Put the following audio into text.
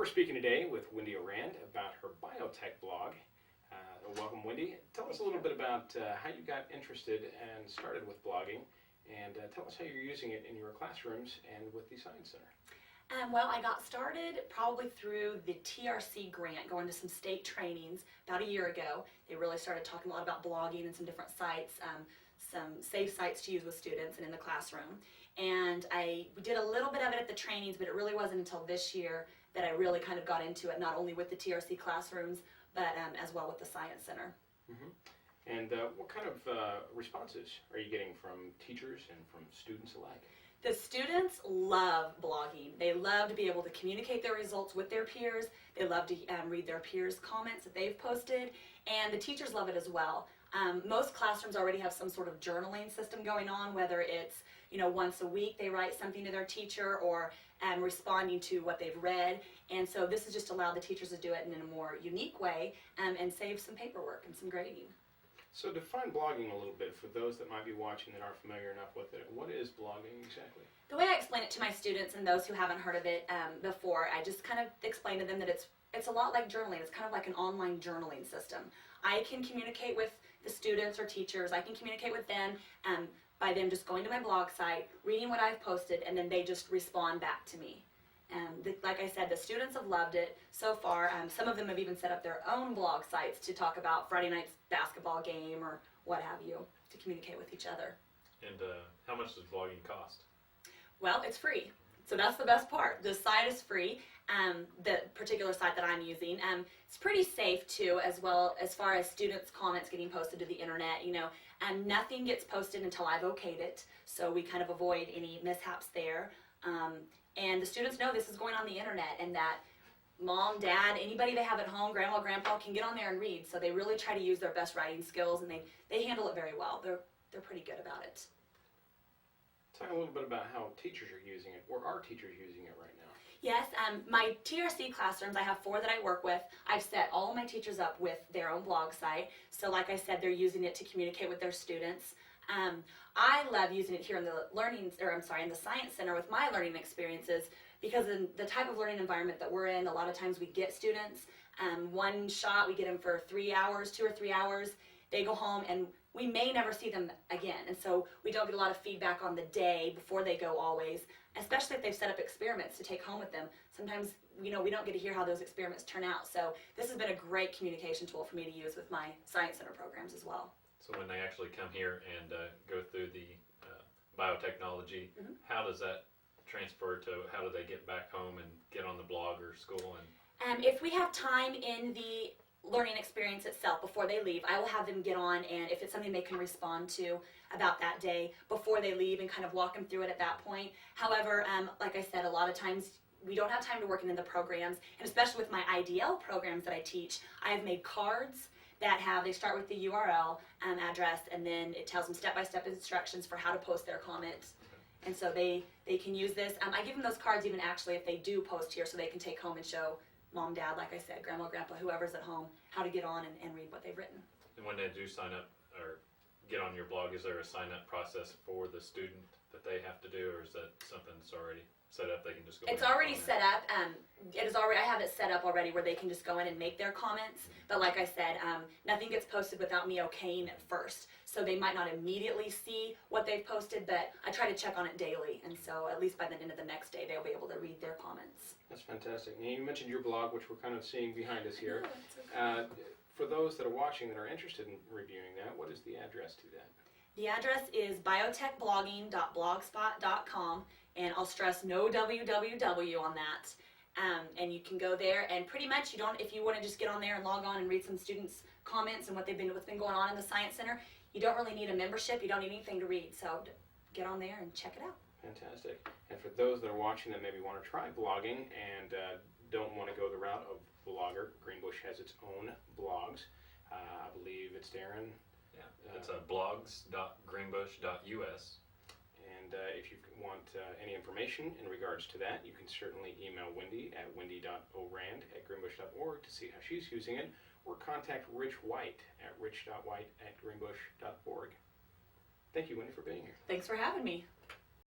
We're speaking today with Wendi O'Rand about her BioTech blog. Welcome, Wendi. Tell us a little bit about how you got interested and started with blogging, and tell us how you're using it in your classrooms and with the Science Center. Well, I got started probably through the TRC grant, going to some state trainings about a year ago. They really started talking a lot about blogging and some different sites, some safe sites to use with students and in the classroom. And we did a little bit of it at the trainings, but it really wasn't until this year that I really kind of got into it, not only with the TRC classrooms, but as well with the Science Center. Mm-hmm. And what kind of responses are you getting from teachers and from students alike? The students love blogging. They love to be able to communicate their results with their peers. They love to read their peers' comments that they've posted, and the teachers love it as well. Most classrooms already have some sort of journaling system going on, whether it's once a week they write something to their teacher or responding to what they've read. And so this has just allowed the teachers to do it in a more unique way and save some paperwork and some grading. So define blogging a little bit for those that might be watching that aren't familiar enough with it. What is blogging exactly? The way I explain it to my students and those who haven't heard of it before, I just kind of explain to them that it's a lot like journaling. It's kind of like an online journaling system. I can communicate with the students or teachers. I can communicate with them by them just going to my blog site, reading what I've posted, and then they just respond back to me. Like I said, the students have loved it so far. Some of them have even set up their own blog sites to talk about Friday night's basketball game or what have you, to communicate with each other. And how much does blogging cost? Well, it's free. So that's the best part. The site is free. The particular site that I'm using, it's pretty safe too, as well as far as students' comments getting posted to the internet. Nothing gets posted until I've okayed it, so we kind of avoid any mishaps there. And the students know this is going on the internet and that mom, dad, anybody they have at home, grandma, grandpa can get on there and read. So they really try to use their best writing skills, and they handle it very well. They're pretty good about it. Talk a little bit about how teachers are using it, or are teachers using it right now? Yes, my TRC classrooms, I have 4 that I work with. I've set all of my teachers up with their own blog site. So like I said, they're using it to communicate with their students. I love using it here in the Science Center with my learning experiences, because in the type of learning environment that we're in, a lot of times we get students, one shot, we get them for 3 hours, 2 or 3 hours. They go home and we may never see them again. And so we don't get a lot of feedback on the day before they go always, especially if they've set up experiments to take home with them. Sometimes, we don't get to hear how those experiments turn out. So this has been a great communication tool for me to use with my Science Center programs as well. So when they actually come here and go through the biotechnology, how does that transfer to, how do they get back home and get on the blog or school? And if we have time in the learning experience itself before they leave, I will have them get on, and if it's something they can respond to about that day before they leave and kind of walk them through it at that point. However, like I said, a lot of times we don't have time to work into the programs, and especially with my IDL programs that I teach, I have made cards that they start with the URL address, and then it tells them step-by-step instructions for how to post their comments. And so they can use this. I give them those cards even actually if they do post here, so they can take home and show mom, dad, like I said, grandma, grandpa, whoever's at home, how to get on and read what they've written. And when they do sign up or get on your blog, is there a sign-up process for the student that they have to do, or is that something that's already set up? They can just go in. It's already set up. I have it set up already where they can just go in and make their comments. But like I said, nothing gets posted without me okaying it first. So they might not immediately see what they've posted, but I try to check on it daily. And so at least by the end of the next day, they'll be able to read their comments. That's fantastic. Now, you mentioned your blog, which we're kind of seeing behind us here. Okay. For those that are watching that are interested in reviewing that, what is the address to that? The address is biotechblogging.blogspot.com, and I'll stress no www on that. And you can go there, and pretty much if you want to just get on there and log on and read some students' comments and what's been going on in the Science Center, you don't really need a membership. You don't need anything to read. So get on there and check it out. Fantastic. And for those that are watching that maybe want to try blogging and don't want to go the route of Blogger, Greenbush has its own blogs. I believe it's Darren. Yeah, it's blogs.greenbush.us. And if you want any information in regards to that, you can certainly email Wendi at wendi.orand@greenbush.org to see how she's using it, or contact Rich White at rich.white@greenbush.org. Thank you, Wendi, for being here. Thanks for having me.